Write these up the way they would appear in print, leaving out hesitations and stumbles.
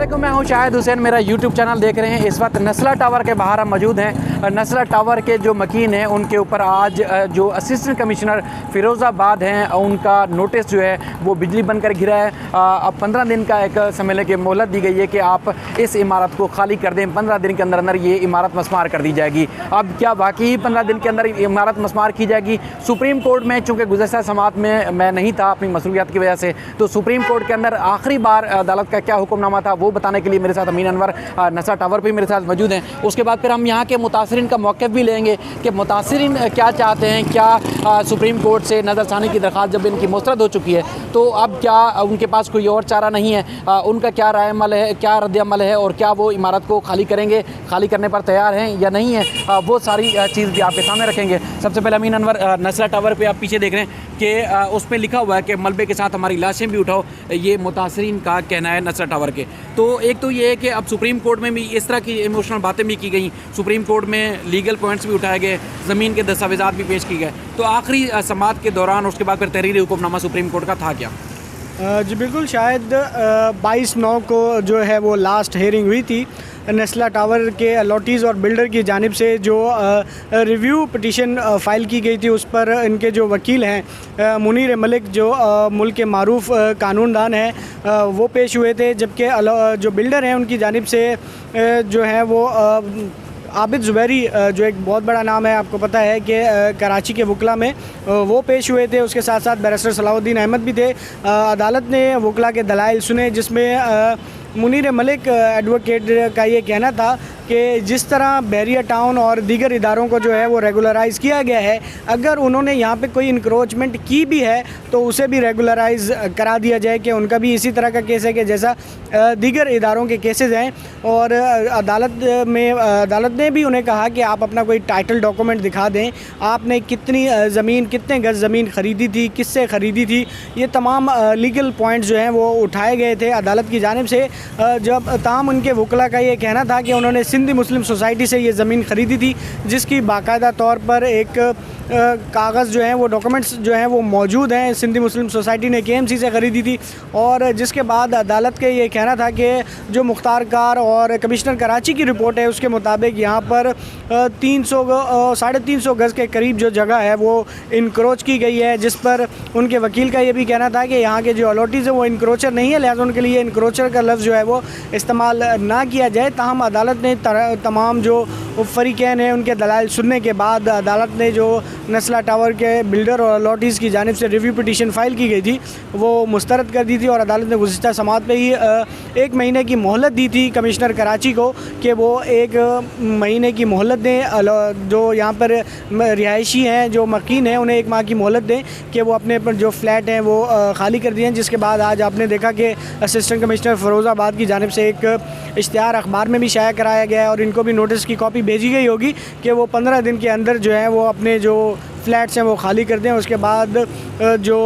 अस्सलामुअलैकुम, मैं हूं शाहिद हुसैन। मेरा यूट्यूब चैनल देख रहे हैं। इस वक्त नस्ला टावर के बाहर हम मौजूद हैं। नस्ला टावर के जो मकीन हैं उनके ऊपर आज जो असिस्टेंट कमिश्नर फ़िरोज़ाबाद हैं उनका नोटिस जो है वो बिजली बनकर गिरा है। अब 15 दिन का एक समय की मोहलत दी गई है कि आप इस इमारत को खाली कर दें। 15 दिन के अंदर अंदर ये इमारत मस्मार कर दी जाएगी। अब क्या वाकई 15 दिन के अंदर इमारत मस्मार की जाएगी? सुप्रीम कोर्ट में चूँकि गुज़श्ता समात में मैं नहीं था अपनी मसरूफियात की वजह से, तो सुप्रीम कोर्ट के अंदर आखिरी बार अदालत का क्या हुक्मनामा था वो बताने के लिए मेरे साथ अमीन अनवर नस्ला टावर पे मेरे साथ मौजूद हैं। उसके बाद फिर हम यहाँ के मुतासरीन का मौक़िफ़ भी लेंगे कि मुतासरीन क्या चाहते हैं। क्या सुप्रीम कोर्ट से नज़रसानी की दरख्वास्त जब इनकी मुस्तरद हो चुकी है तो अब क्या उनके पास कोई और चारा नहीं है? उनका क्या राय अमल है, क्या रद्द-ए-अमल है और क्या वो इमारत को खाली करेंगे, खाली करने पर तैयार हैं या नहीं है? वो सारी चीज़ भी आपके सामने रखेंगे। सबसे पहले अमीन अनवर, नस्ला टावर पे आप पीछे देख रहे हैं कि उस पर लिखा हुआ है कि मलबे के साथ हमारी लाशें भी उठाओ। ये मुतासरीन का कहना है नस्ला टावर के। तो एक तो ये है कि अब सुप्रीम कोर्ट में भी इस तरह की इमोशनल बातें भी की गई, सुप्रीम कोर्ट में लीगल पॉइंट्स भी उठाए गए, ज़मीन के दस्तावेज़ात भी पेश किए गए। तो आखिरी समात के दौरान उसके बाद फिर तहरीरी हुक्मनामा सुप्रीम कोर्ट का था क्या? जी बिल्कुल, शायद 22/9 को जो है वो लास्ट हेयरिंग हुई थी। नस्ला टावर के अलॉटीज़ और बिल्डर की जानिब से जो रिव्यू पिटीशन फ़ाइल की गई थी उस पर इनके जो वकील हैं मुनीर मलिक, जो मुल्क के मारूफ़ कानूनदान हैं, वो पेश हुए थे। जबकि जो बिल्डर हैं उनकी जानिब से जो है वो आबिद ज़ुबैरी, जो एक बहुत बड़ा नाम है, आपको पता है कि कराची के वकला में वो पेश हुए थे। उसके साथ साथ बैरिस्टर सलाहुद्दीन अहमद भी थे। अदालत ने वकला के दलाइल सुने जिसमें मुनीर मलिक एडवोकेट का ये कहना था कि जिस तरह बैरिया टाउन और दीगर इदारों को जो है वो रेगुलराइज़ किया गया है, अगर उन्होंने यहाँ पे कोई इंक्रोचमेंट की भी है तो उसे भी रेगुलराइज़ करा दिया जाए कि उनका भी इसी तरह का केस है कि जैसा दीगर इदारों के केसेस हैं। और अदालत ने भी उन्हें कहा कि आप अपना कोई टाइटल डॉक्यूमेंट दिखा दें, आपने कितनी ज़मीन, कितने गज़ ज़मीन ख़रीदी थी, किससे ख़रीदी थी। ये तमाम लीगल पॉइंट्स जो हैं वो उठाए गए थे अदालत की जानिब से। जब ताम उनके वकला का ये कहना था कि उन्होंने सिंधी मुस्लिम सोसाइटी से ये ज़मीन ख़रीदी थी जिसकी बाकायदा तौर पर एक कागज़ जो हैं वो डॉक्यूमेंट्स जो हैं वो मौजूद हैं। सिंधी मुस्लिम सोसाइटी ने KMC से ख़रीदी थी। और जिसके बाद अदालत के ये कहना था कि जो मुख्तार कार और कमिश्नर कराची की रिपोर्ट है उसके मुताबिक यहाँ पर 350 गज़ के करीब जो जगह है वो इनक्रोच की गई है, जिस पर उनके वकील का ये भी कहना था कि यहाँ के जो अलॉटीज़ है वो इनक्रोचर नहीं है, लिहाजा उनके लिए इनक्रोचर का लफ्ज़ जो है वो इस्तेमाल ना किया जाए। ताहम अदालत ने तमाम जो फ़रीक़ैन हैं उनके दलाइल सुनने के बाद अदालत ने जो नस्ला टावर के बिल्डर और अलॉटीज़ की जानिब से रिव्यू पिटीशन फ़ाइल की गई थी वो मुस्तरद कर दी थी। और अदालत ने गुज़िश्ता समात पे ही 1 महीने की मोहलत दी थी कमिश्नर कराची को कि वो 1 महीने की मोहलत दें। जो यहाँ पर रिहायशी हैं, जो मकीन हैं, उन्हें 1 माह की मोहलत दें कि वो अपने जो फ्लैट हैं वो खाली कर दिए। जिसके बाद आज आपने देखा कि असिस्टेंट कमिश्नर फ़िरोज़ाबाद की जानिब से एक इश्तिहार अखबार में भी शाया कराया गया है और इनको भी नोटिस की कॉपी भेजी गई होगी कि वो 15 दिन के अंदर जो है वो अपने जो फ्लैट्स हैं वो खाली कर दें। उसके बाद जो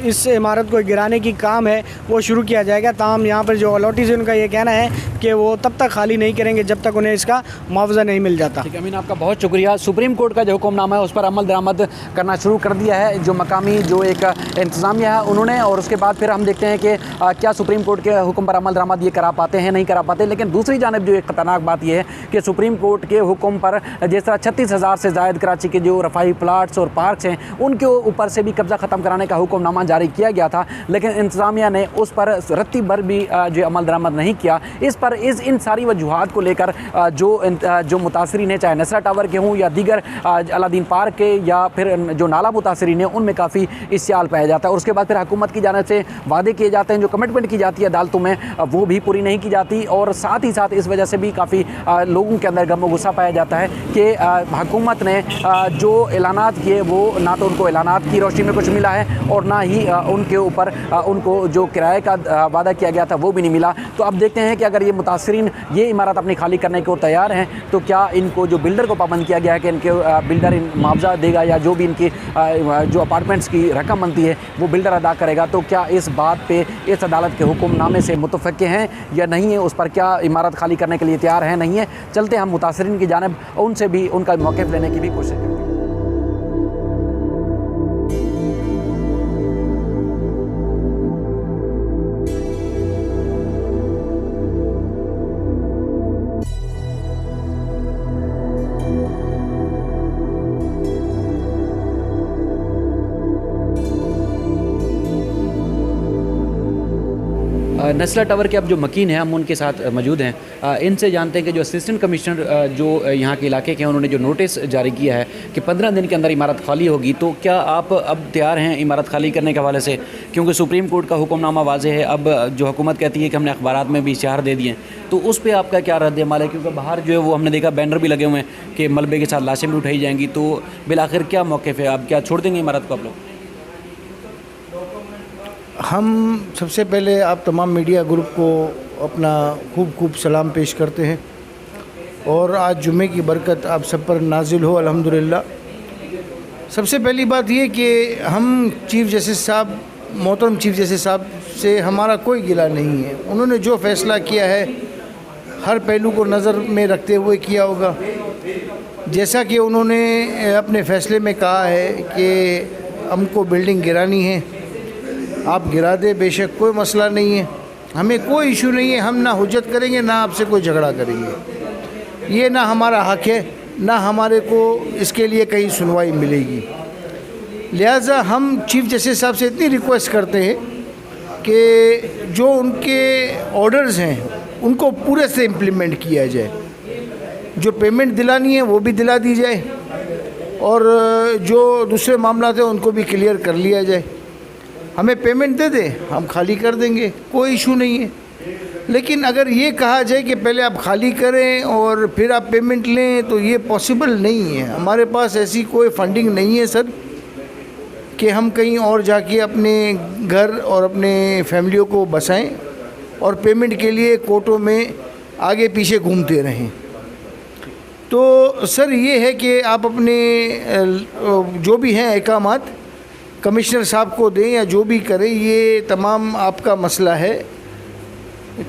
इस इमारत को गिराने की काम है वो शुरू किया जाएगा। ताहम यहाँ पर जो अलॉटीज़ है उनका ये कहना है कि वो तब तक खाली नहीं करेंगे जब तक उन्हें इसका मुआवजा नहीं मिल जाता। ठीक है अमीन, आपका बहुत शुक्रिया। सुप्रीम कोर्ट का जो हुक्मनामा है उस पर अमल दरामद करना शुरू कर दिया है जो मकामी जो एक इंतज़ामिया है उन्होंने। और उसके बाद फिर हम देखते हैं कि क्या सुप्रीम कोर्ट के हुक्म पर अमल दरामद ये करा पाते हैं, नहीं करा पाते। लेकिन दूसरी जानिब जो एक ख़तरनाक बात यह है कि सुप्रीम कोर्ट के हुक्म पर जिस तरह 36,000 से ज़ायद कराची के जो रफ़ाही प्लाट्स और पार्क्स हैं उनके ऊपर से भी कब्ज़ा ख़त्म कराने का हुक्मनामा जारी किया गया था, लेकिन इंतज़ामिया ने उस पर रत्ती भर भी जो अमल दरामद नहीं किया। इस पर इन सारी वजूहात को लेकर जो मुतासरीन हैं, चाहे नस्ला टावर के हों या दीगर अलादीन पार्क के या फिर जो नाला मुतासरीन हैं, उनमें काफ़ी इस्याल पाया जाता है। और उसके बाद फिर हुकूमत की जानिब से वादे किए जाते हैं, जो कमिटमेंट की जाती है अदालतों में वो भी पूरी नहीं की जाती। और साथ ही साथ इस वजह से भी काफ़ी लोगों के अंदर गम गुस्सा पाया जाता है कि हुकूमत ने जो ऐलानात किए वो ना तो उनको ऐलानात की रोशनी में कुछ मिला है और ना ही उनके ऊपर उनको जो किराए का वादा किया गया था वो भी नहीं मिला। तो अब देखते हैं कि अगर ये मुतासरीन ये इमारत अपनी खाली करने को तैयार हैं तो क्या इनको जो बिल्डर को पाबंद किया गया है कि इनके बिल्डर मुआवजा देगा या जो भी इनकी जो अपार्टमेंट्स की रकम बनती है वो बिल्डर अदा करेगा, तो क्या इस बात पे इस अदालत के हुक्मनामे से मुतफ़क़्क़े हैं या नहीं है, उस पर क्या इमारत खाली करने के लिए तैयार हैं नहीं है। चलते हम मुतासरीन की जानिब उनसे भी उनका मौक़िफ़ लेने की भी कोशिश करते हैं। नस्ला टावर के अब जो मकीन हैं हम उनके साथ मौजूद हैं। इनसे जानते हैं कि जो असिस्टेंट कमिश्नर जो यहाँ के इलाके के हैं उन्होंने जो नोटिस जारी किया है कि 15 दिन के अंदर इमारत खाली होगी, तो क्या आप अब तैयार हैं इमारत खाली करने के हवाले से? क्योंकि सुप्रीम कोर्ट का हुक्मनामा वाज़ेह है, अब जो हुकूमत कहती है कि हमने अखबारात में भी इश्तिहार दे दिए हैं, तो उस पर आपका क्या रद्द-ए-अमल है? क्योंकि बाहर जो है वो हमने देखा बैनर भी लगे हुए हैं कि मलबे के साथ लाशें भी उठाई जाएंगी, तो बिलाखिर क्या मौक़िफ़ है? आप क्या छोड़ देंगे इमारत को आप लोग? हम सबसे पहले आप तमाम मीडिया ग्रुप को अपना खूब सलाम पेश करते हैं और आज जुमे की बरकत आप सब पर नाजिल हो अल्हम्दुलिल्लाह। सबसे पहली बात ये कि हम चीफ़ जस्टिस साहब, मोहतरम चीफ़ जस्टिस साहब से हमारा कोई गिला नहीं है। उन्होंने जो फ़ैसला किया है हर पहलू को नज़र में रखते हुए किया होगा। जैसा कि उन्होंने अपने फ़ैसले में कहा है कि हमको बिल्डिंग गिरानी है, आप गिरा दे, बेशक कोई मसला नहीं है, हमें कोई इशू नहीं है। हम ना हुज्जत करेंगे ना आपसे कोई झगड़ा करेंगे, ये ना हमारा हक़ है ना हमारे को इसके लिए कहीं सुनवाई मिलेगी। लिहाजा हम चीफ़ जस्टिस साहब से इतनी रिक्वेस्ट करते हैं कि जो उनके ऑर्डर्स हैं उनको पूरे से इम्प्लीमेंट किया जाए, जो पेमेंट दिलानी है वो भी दिला दी जाए और जो दूसरे मामला थे उनको भी क्लियर कर लिया जाए। हमें पेमेंट दे दें, हम खाली कर देंगे, कोई इशू नहीं है। लेकिन अगर ये कहा जाए कि पहले आप खाली करें और फिर आप पेमेंट लें, तो ये पॉसिबल नहीं है। हमारे पास ऐसी कोई फंडिंग नहीं है सर कि हम कहीं और जाके अपने घर और अपने फैमिलियों को बसाएं और पेमेंट के लिए कोर्टों में आगे पीछे घूमते रहें। तो सर ये है कि आप अपने जो भी हैं अहकामात कमिश्नर साहब को दें या जो भी करें, ये तमाम आपका मसला है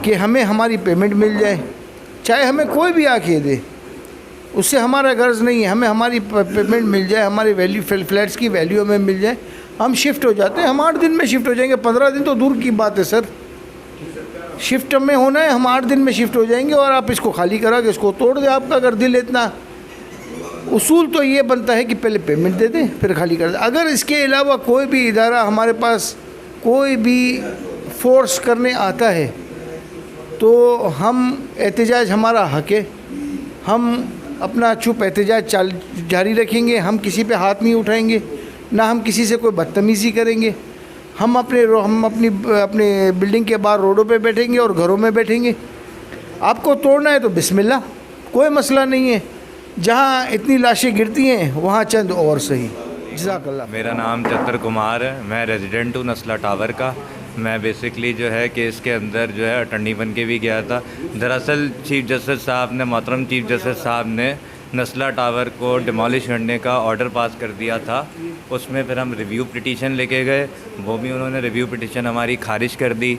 कि हमें हमारी पेमेंट मिल जाए, चाहे हमें कोई भी आके दे, उससे हमारा गर्ज नहीं है। हमें हमारी पेमेंट मिल जाए, हमारी वैल्यू फ्लैट्स की वैल्यू हमें मिल जाए, हम शिफ्ट हो जाते हैं। हम 8 दिन में शिफ्ट हो जाएंगे, 15 दिन तो दूर की बात है सर। शिफ्ट में होना है, हम 8 दिन में शिफ्ट हो जाएंगे और आप इसको खाली करा के इसको तोड़ दें। आपका अगर दिल इतना, उसूल तो ये बनता है कि पहले पेमेंट दे दें फिर खाली कर दें। अगर इसके अलावा कोई भी इदारा हमारे पास कोई भी फोर्स करने आता है तो हम एहतजाज, हमारा हक़ है, हम अपना चुप एहतजाज जारी रखेंगे। हम किसी पे हाथ नहीं उठाएंगे, ना हम किसी से कोई बदतमीज़ी करेंगे। हम अपने बिल्डिंग के बाहर रोडों पे बैठेंगे और घरों में बैठेंगे। आपको तोड़ना है तो बिस्मिल्लाह, कोई मसला नहीं है। जहाँ इतनी लाशें गिरती हैं वहाँ चंद और सही। जज़ाकल्लाह। मेरा नाम चतर कुमार है, मैं रेजिडेंट हूँ नस्ला टावर का। मैं बेसिकली जो है कि इसके अंदर जो है अटर्नी बन के भी गया था। दरअसल चीफ़ जस्टिस साहब ने, मोहतरम चीफ़ जस्टिस साहब ने नस्ला टावर को डिमोलिश करने का ऑर्डर पास कर दिया था। उसमें फिर हम रिव्यू पिटीशन लेके गए, वो भी उन्होंने रिव्यू पिटीशन हमारी खारिज कर दी।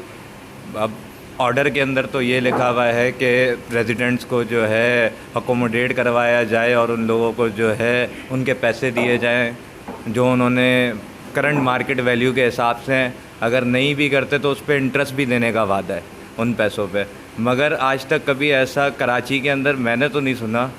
अब ऑर्डर के अंदर तो ये लिखा हुआ है कि रेजिडेंट्स को जो है अकोमोडेट करवाया जाए और उन लोगों को जो है उनके पैसे दिए जाएं जो उन्होंने करंट मार्केट वैल्यू के हिसाब से हैं। अगर नहीं भी करते तो उस पर इंटरेस्ट भी देने का वादा है उन पैसों पे। मगर आज तक कभी ऐसा कराची के अंदर मैंने तो नहीं सुना,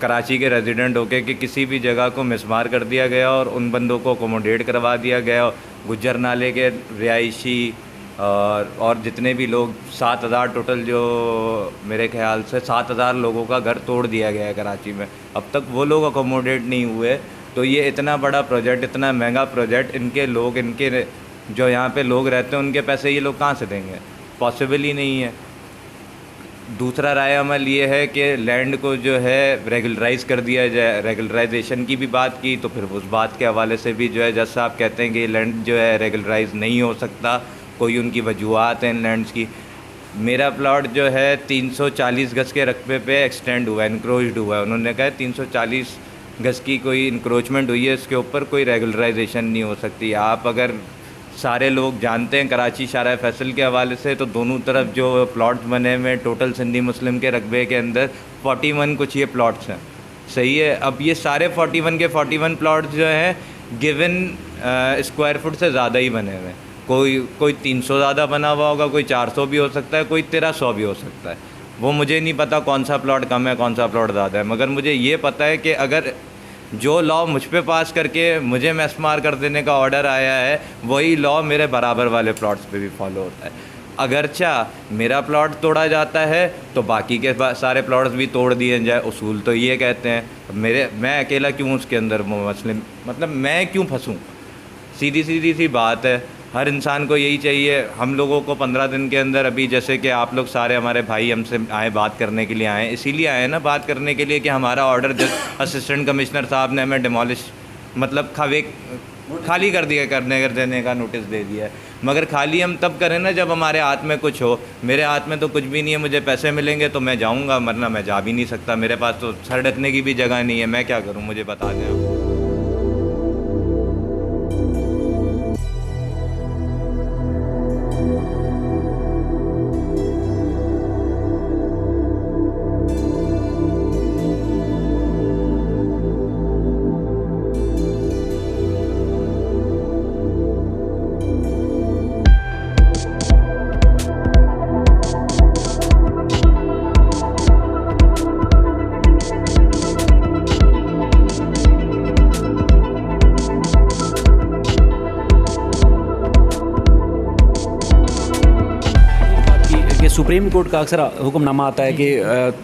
कराची के रेजिडेंट होके, कि किसी भी जगह को मिसमार कर दिया गया और उन बंदों को अकोमोडेट करवा दिया गया। गुज्जर नाले के रिहायशी और जितने भी लोग 7000 टोटल, जो मेरे ख्याल से 7000 लोगों का घर तोड़ दिया गया है कराची में, अब तक वो लोग अकोमोडेट नहीं हुए। तो ये इतना बड़ा प्रोजेक्ट, इतना महंगा प्रोजेक्ट, इनके लोग, इनके जो यहाँ पे लोग रहते हैं उनके पैसे ये लोग कहाँ से देंगे? पॉसिबल ही नहीं है। दूसरा राय अमल ये है कि लैंड को जो है रेगुलराइज़ कर दिया जाए। रेगुलराइजेशन की भी बात की तो फिर उस बात के हवाले से भी जो है जज साहब कहते हैं कि लैंड जो है रेगुलराइज नहीं हो सकता, कोई उनकी वजूहत हैं इन लैंड्स की। मेरा प्लॉट जो है 340 गज़ के रकबे पे एक्सटेंड हुआ है, इंक्रोच्ड हुआ है। उन्होंने कहा 340 गज़ की कोई इंक्रोचमेंट हुई है, इसके ऊपर कोई रेगुलराइजेशन नहीं हो सकती। आप अगर सारे लोग जानते हैं कराची शारा फैसल के हवाले से, तो दोनों तरफ जो प्लॉट्स बने हुए टोटल सिंधी मुस्लिम के रकबे के अंदर 41 कुछ ये प्लॉट्स हैं, सही है। अब ये सारे 41 के 41 प्लॉट्स जो हैं गिवन स्क्वायर फुट से ज़्यादा ही बने हुए हैं। कोई 300 ज़्यादा बना हुआ होगा, कोई 400 भी हो सकता है, कोई 1300 भी हो सकता है। वो मुझे नहीं पता कौन सा प्लॉट कम है कौन सा प्लॉट ज़्यादा है, मगर मुझे ये पता है कि अगर जो लॉ मुझ पे पास करके मुझे मैसमार कर देने का ऑर्डर आया है, वही लॉ मेरे बराबर वाले प्लॉट्स पे भी फॉलो होता है। अगरचा मेरा प्लॉट तोड़ा जाता है तो बाकी के सारे प्लॉट्स भी तोड़ दिए जाए। उसूल तो ये कहते हैं, मैं अकेला क्यों उसके अंदर मसले, मतलब मैं क्यों फंसूँ? सीधी सी बात है, हर इंसान को यही चाहिए। हम लोगों को 15 दिन के अंदर, अभी जैसे कि आप लोग सारे हमारे भाई हमसे आए बात करने के लिए आए, इसीलिए आए ना बात करने के लिए कि हमारा ऑर्डर जस्ट असिस्टेंट कमिश्नर साहब ने हमें डिमोलिश मतलब खाली कर दिया, कर देने का नोटिस दे दिया है। मगर खाली हम तब करें ना जब हमारे हाथ में कुछ हो। मेरे हाथ में तो कुछ भी नहीं है, मुझे पैसे मिलेंगे तो मैं जाऊंगा, वरना मैं जा भी नहीं सकता। मेरे पास तो सर ढकने की भी जगह नहीं है, मैं क्या करूं? मुझे बता दें आप। सुप्रीम कोर्ट का अक्सर हुक्मनामा आता है कि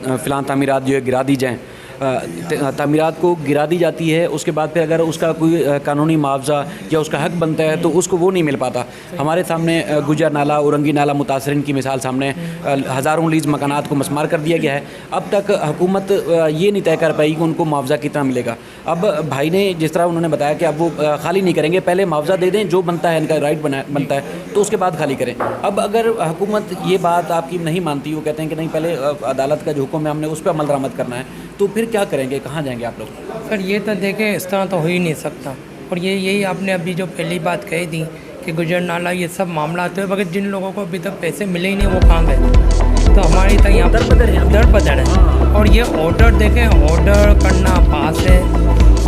फ़िलहाल तामीरात जो है गिरा दी जाएँ। तामीरात को गिरा दी जाती है, उसके बाद फिर अगर उसका कोई कानूनी मुआवजा या उसका हक बनता है तो उसको वो नहीं मिल पाता। हमारे सामने गुजर नाला, औरंगी नाला मुतासरीन की मिसाल सामने, हज़ारों लीज मकानात को मसमार कर दिया गया है। अब तक हुकूमत ये नहीं तय कर पाई कि उनको मुआवजा कितना मिलेगा। अब भाई ने जिस तरह उन्होंने बताया कि अब वो खाली नहीं करेंगे, पहले मुआवजा दे दें, जो बनता है इनका राइट बनता है तो उसके बाद खाली करें। अब अगर हुकूमत ये बात आपकी नहीं मानती, वो कहते हैं कि नहीं पहले अदालत का जो हुक्म है हमने उस पर अमल दरामद करना है, तो फिर क्या करेंगे, कहाँ जाएंगे आप लोग? सर ये तो देखें, इस तरह तो हो ही नहीं सकता। और यही आपने अभी जो पहली बात कही थी कि गुजर नाला ये सब मामला आते हुए, मगर जिन लोगों को अभी तक पैसे मिले ही नहीं वो कहाँ गए? तो हमारी तो यहाँ दर बदर है। और ये ऑर्डर देखें, ऑर्डर करना पास है,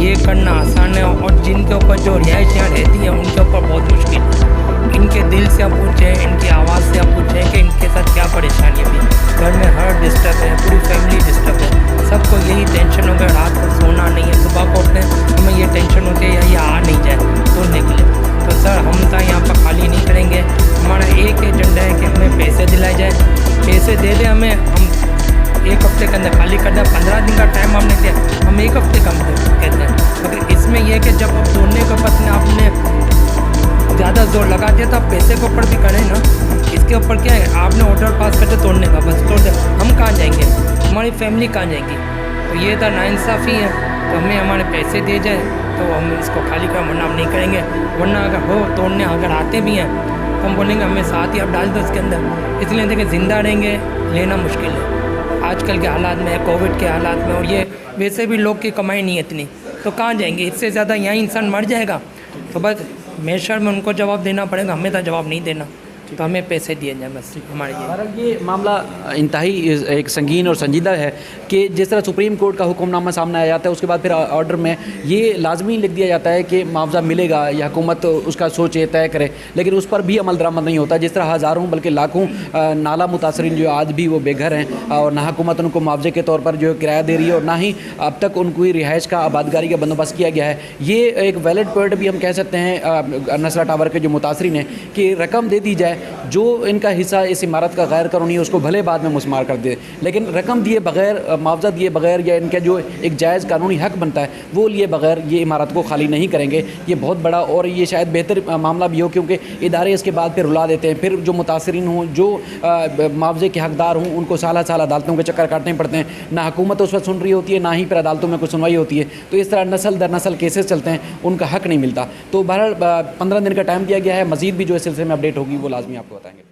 ये करना आसान है। और जिनके ऊपर जो रिहाइश यहाँ रहती है उनके ऊपर बहुत मुश्किल है। इनके दिल से आप पूछें, इनकी आवाज़ से आप पूछें कि इनके साथ क्या परेशानी है। घर में हर डिस्टर्ब है, पूरी फैमिली डिस्टर्ब है, सबको यही टेंशन हो गया, रात को सोना नहीं है, सुबह को उठते हैं हमें ये टेंशन होती है या ये आ नहीं जाए तोड़ने के लिए। तो सर हम तो यहाँ पर खाली नहीं करेंगे। हमारा एक एजेंडा है कि हमें पैसे दिलाए जाए, पैसे दे दें हमें, हम एक हफ्ते के अंदर खाली कर दें। 15 दिन का टाइम हमने दिया, हम एक हफ्ते का कहते हैं। मगर इसमें यह कि जब अब तोड़ने के ऊपर आपने ज़्यादा जोर लगा दिया तो आप पैसे के ऊपर भी करें ना। इसके ऊपर क्या है, आपने ऑर्डर पास करके तोड़ने का, बस तोड़ दे, हम कहाँ जाएंगे, हमारी फैमिली कहाँ जाएगी? तो ये तो नाइंसाफ़ी है। तो हमें हमारे पैसे दिए जाए तो हम इसको खाली कर, वरना हम नहीं करेंगे। वरना अगर हो तोड़ने अगर आते भी हैं तो हम बोलेंगे हमें साथ ही आप डाल दो इसके अंदर। इसलिए देखिए ज़िंदा रहेंगे लेना मुश्किल है आजकल के हालात में, कोविड के हालात में। और ये वैसे भी लोग की कमाई नहीं है इतनी, तो कहाँ जाएंगे? इससे ज़्यादा यहाँ इंसान मर जाएगा। तो बस मेशर में उनको जवाब देना पड़ेगा, हमें तो जवाब नहीं देना। तो हमें पैसे दिए जाए बस हमारे लिए। ये मामला इंतहाई एक संगीन और संजीदा है कि जिस तरह सुप्रीम कोर्ट का हुक्मनामा सामने आ जाता है, उसके बाद फिर ऑर्डर में ये लाजमी लिख दिया जाता है कि मुआवजा मिलेगा या हुकूमत उसका सोचे तय करे, लेकिन उस पर भी अमल दरामद नहीं होता। जिस तरह हज़ारों बल्कि लाखों नाला मुतासरीन जो आज भी वो बेघर हैं और ना हुकूमत उनको मुआवजे के तौर पर जो किराया दे रही है और ना ही अब तक उनको रिहाइश का आबादगारी का बंदोबस्त किया गया है। ये एक वैलिड पॉइंट भी हम कह सकते हैं नस्ला टावर के जो मुतासरीन हैं कि रकम दे दी जाए, जो इनका हिस्सा इस इमारत का गैर कानूनी है उसको भले बाद में मुस्मार कर दे, लेकिन रकम दिए बगैर, मुआवजा दिए बगैर या इनका जो एक जायज़ कानूनी हक बनता है वो लिए बगैर ये इमारत को खाली नहीं करेंगे। ये बहुत बड़ा और ये शायद बेहतर मामला भी हो, क्योंकि इदारे इसके बाद फिर रुला देते हैं। फिर जो मुतासरीन हों, जो मुआवजे के हकदार हों, उनको साल साल अदालतों के चक्कर काटने पड़ते हैं। ना हुकूमत उस वक्त सुन रही होती है, ना ही फिर अदालतों में कोई सुनवाई होती है। तो इस तरह नस्ल दर नस्ल केसेस चलते हैं, उनका हक नहीं मिलता। तो बहरहाल 15 दिन का टाइम दिया गया है। मज़ीद भी जो इस सिलसिले में अपडेट होगी वो लाजमी आपको बताएंगे।